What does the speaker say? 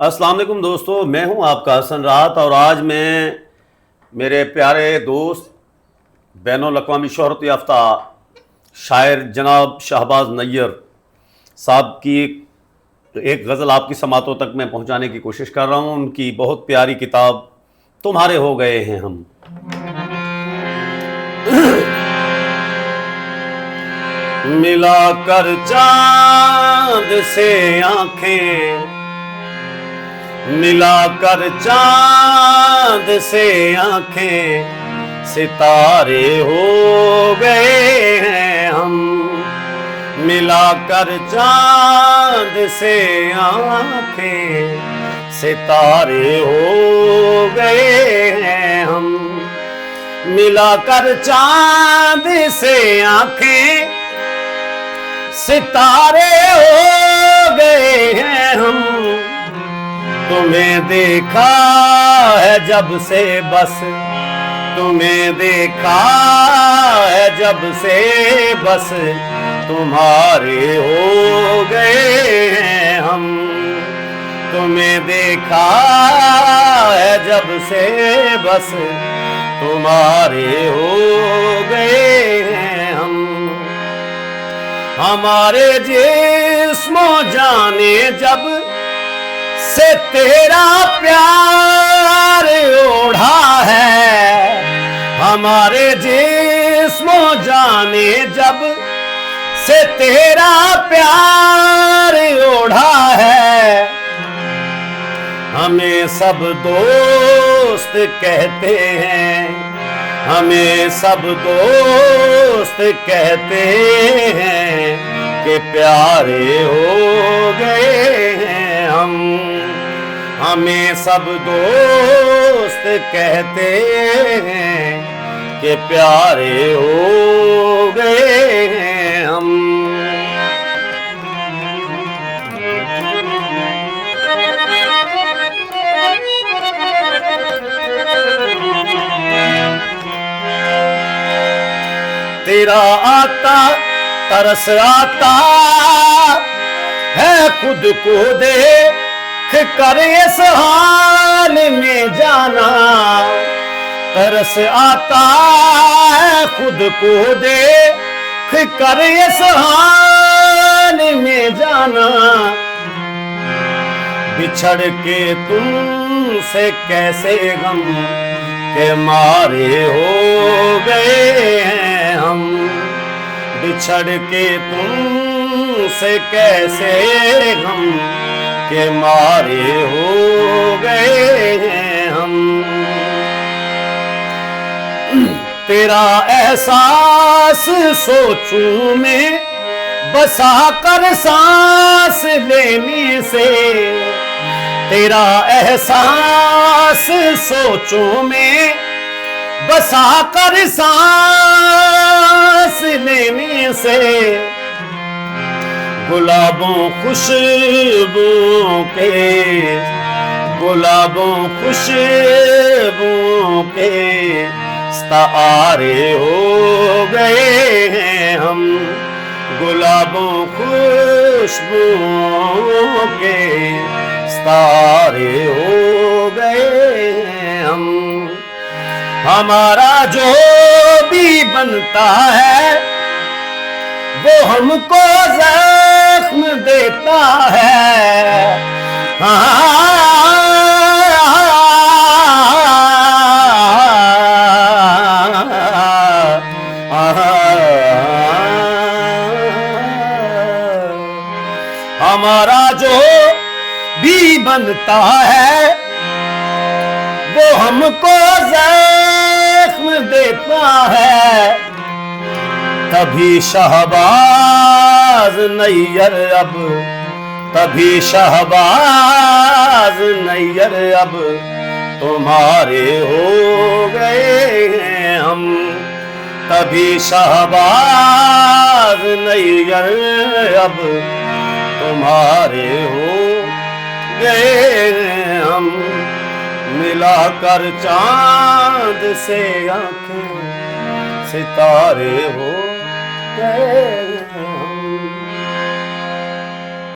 अस्सलाम वालेकुम दोस्तों, मैं हूं आपका हसन राहत और आज मैं मेरे प्यारे दोस्त बैनुल अक़वामी शोहरत याफ्ता शायर जनाब शहबाज नैयर साहब की एक गज़ल आपकी समातों तक मैं पहुंचाने की कोशिश कर रहा हूं। उनकी बहुत प्यारी किताब तुम्हारे हो गए हैं हम। मिला कर चांद से आंखें, मिला कर चांद से आंखें, सितारे हो गए हैं हम। मिला कर चांद से आंखें, सितारे हो गए हैं हम। मिला कर चांद से आंखें, सितारे हो गए हैं हम। तुम्हें देखा है जब से बस, तुम्हें देखा है जब से बस, तुम्हारे हो गए हैं हम। तुम्हें देखा है जब से बस, तुम्हारे हो गए हैं हम। हमारे जिस्मो जाने जब से तेरा प्यार ओढ़ा है, हमारे जिस्मो जाने जब से तेरा प्यार ओढ़ा है। हमें सब दोस्त कहते हैं, हमें सब दोस्त कहते हैं कि प्यारे हो गए हैं हम। हमें सब दोस्त कहते हैं कि प्यारे हो गए हैं हम। तेरा आता तरस आता है खुद को देख कर इस हाल में जाना। तरस आता है खुद को देख कर इस हाल में जाना। बिछड़ के तुमसे कैसे गम के मारे हो गए हैं हम। बिछड़ के तुमसे कैसे गम के मारे हो गए हैं हम। तेरा एहसास सोचूं मैं बसा कर सांस लेने से। तेरा एहसास सोचूं मैं बसा कर सांस लेने से। गुलाबों खुशबू के, गुलाबों खुशबू के सितारे हो गए हैं हम। गुलाबों खुशबू के सितारे हो गए हैं हम। हमारा जो भी बनता है वो हमको जख्म देता है। हमारा जो भी बनता है वो हमको जख्म देता है। तभी शहबाज नैयर अब, तभी शहबाज नैयर अब, तुम्हारे हो गए हैं हम। तभी शहबाज नैयर अब, तुम्हारे हो गए हैं हम। मिला कर चांद से आंखें, सितारे हो गए।